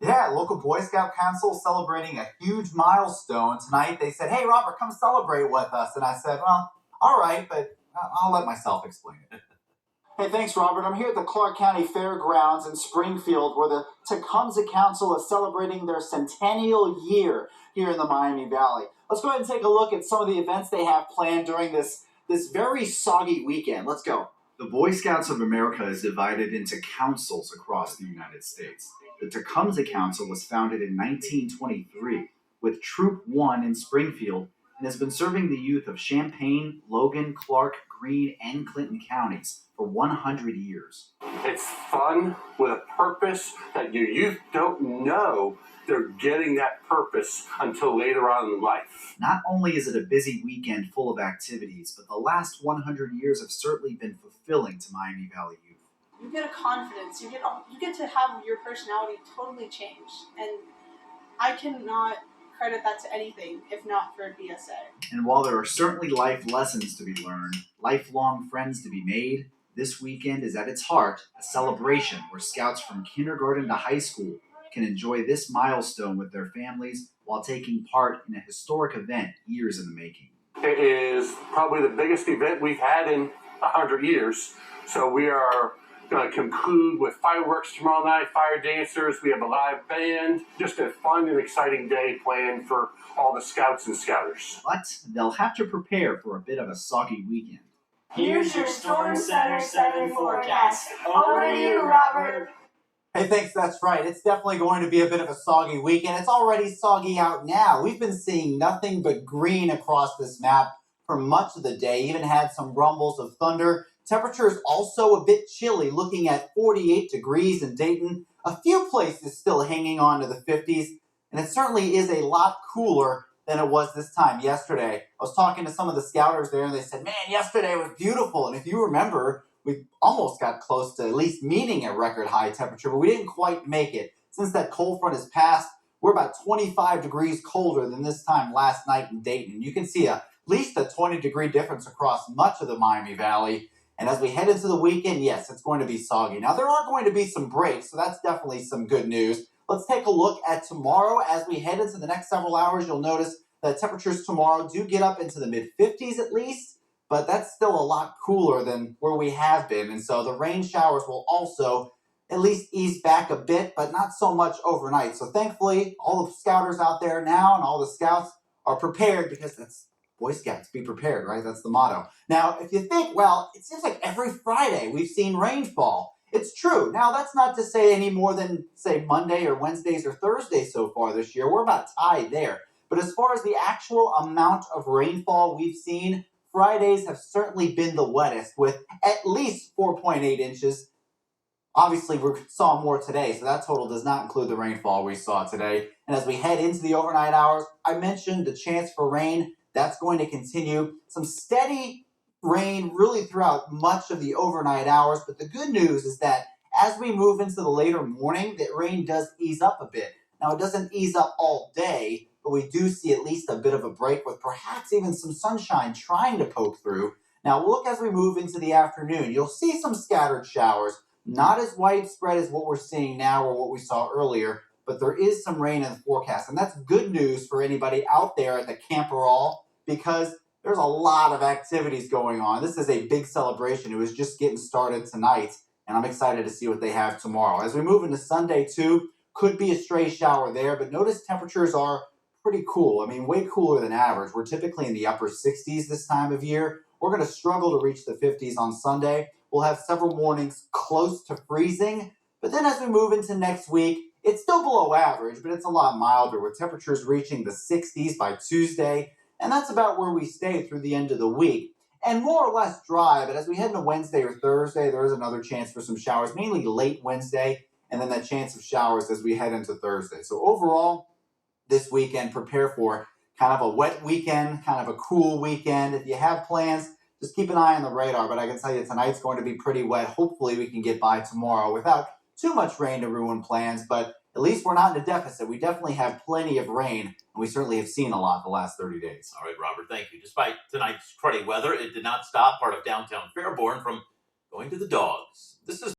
Yeah, local Boy Scout council celebrating a huge milestone tonight. They said, "Hey, Robert, come celebrate with us." And I said, "Well, all right, but I'll let myself explain it." Hey, thanks, Robert. I'm here at the Clark County Fairgrounds in Springfield, where the Tecumseh Council is celebrating their centennial year here in the Miami Valley. Let's go ahead and take a look at some of the events they have planned during this very soggy weekend. Let's go. The Boy Scouts of America is divided into councils across the United States. The Tecumseh Council was founded in 1923 with Troop 1 in Springfield and has been serving the youth of Champaign, Logan, Clark, Greene, and Clinton counties for 100 years. It's fun with a purpose that your youth don't know they're getting that purpose until later on in life. Not only is it a busy weekend full of activities, but the last 100 years have certainly been fulfilling to Miami Valley youth. You get a confidence. You get to have your personality totally changed, and I cannot credit that to anything if not for BSA. And while there are certainly life lessons to be learned, lifelong friends to be made, this weekend is at its heart a celebration where scouts from kindergarten to high school can enjoy this milestone with their families while taking part in a historic event years in the making. It is probably the biggest event we've had in 100 years. So we are going to conclude with fireworks tomorrow night, fire dancers. We have a live band. Just a fun and exciting day planned for all the scouts and scouters. But they'll have to prepare for a bit of a soggy weekend. Here's your Storm Center 7 forecast. Over to you, Robert. Hey, thanks, that's right. It's definitely going to be a bit of a soggy weekend. It's already soggy out now. We've been seeing nothing but green across this map for much of the day, even had some rumbles of thunder. Temperatures also a bit chilly, looking at 48 degrees in Dayton. A few places still hanging on to the 50s, and it certainly is a lot cooler than it was this time yesterday. I was talking to some of the scouters there, and they said, "Man, yesterday was beautiful." And if you remember, we almost got close to at least meeting a record high temperature, but we didn't quite make it. Since that cold front has passed, we're about 25 degrees colder than this time last night in Dayton. You can see at least a 20-degree difference across much of the Miami Valley. And as we head into the weekend, yes, it's going to be soggy. Now, there are going to be some breaks, so that's definitely some good news. Let's take a look at tomorrow. As we head into the next several hours, you'll notice that temperatures tomorrow do get up into the mid-50s at least, but that's still a lot cooler than where we have been. And so the rain showers will also at least ease back a bit, but not so much overnight. So thankfully, all the scouters out there now and all the scouts are prepared, because that's Boy Scouts, be prepared, right? That's the motto. Now, if you think, well, it seems like every Friday we've seen rainfall. It's true. Now, that's not to say any more than, say, Monday or Wednesdays or Thursdays so far this year. We're about tied there. But as far as the actual amount of rainfall we've seen, Fridays have certainly been the wettest, with at least 4.8 inches. Obviously, we saw more today, so that total does not include the rainfall we saw today. And as we head into the overnight hours, I mentioned the chance for rain. That's going to continue. Some steady rain really throughout much of the overnight hours. But the good news is that as we move into the later morning, that rain does ease up a bit. Now, it doesn't ease up all day, but we do see at least a bit of a break with perhaps even some sunshine trying to poke through. Now, look as we move into the afternoon. You'll see some scattered showers, not as widespread as what we're seeing now or what we saw earlier, but there is some rain in the forecast. And that's good news for anybody out there at the Camperall, because there's a lot of activities going on. This is a big celebration. It was just getting started tonight, and I'm excited to see what they have tomorrow. As we move into Sunday, too, could be a stray shower there, but notice temperatures are pretty cool. I mean, way cooler than average. We're typically in the upper 60s this time of year. We're going to struggle to reach the 50s on Sunday. We'll have several mornings close to freezing, but then as we move into next week, it's still below average, but it's a lot milder, with temperatures reaching the 60s by Tuesday. And that's about where we stay through the end of the week. And more or less dry, but as we head into Wednesday or Thursday, there is another chance for some showers, mainly late Wednesday, and then that chance of showers as we head into Thursday. So overall, this weekend, prepare for kind of a wet weekend, kind of a cool weekend. If you have plans, just keep an eye on the radar. But I can tell you tonight's going to be pretty wet. Hopefully we can get by tomorrow without too much rain to ruin plans, but at least we're not in a deficit. We definitely have plenty of rain, and we certainly have seen a lot the last 30 days. All right, Robert, thank you. Despite tonight's cruddy weather, it did not stop part of downtown Fairborn from going to the dogs. This is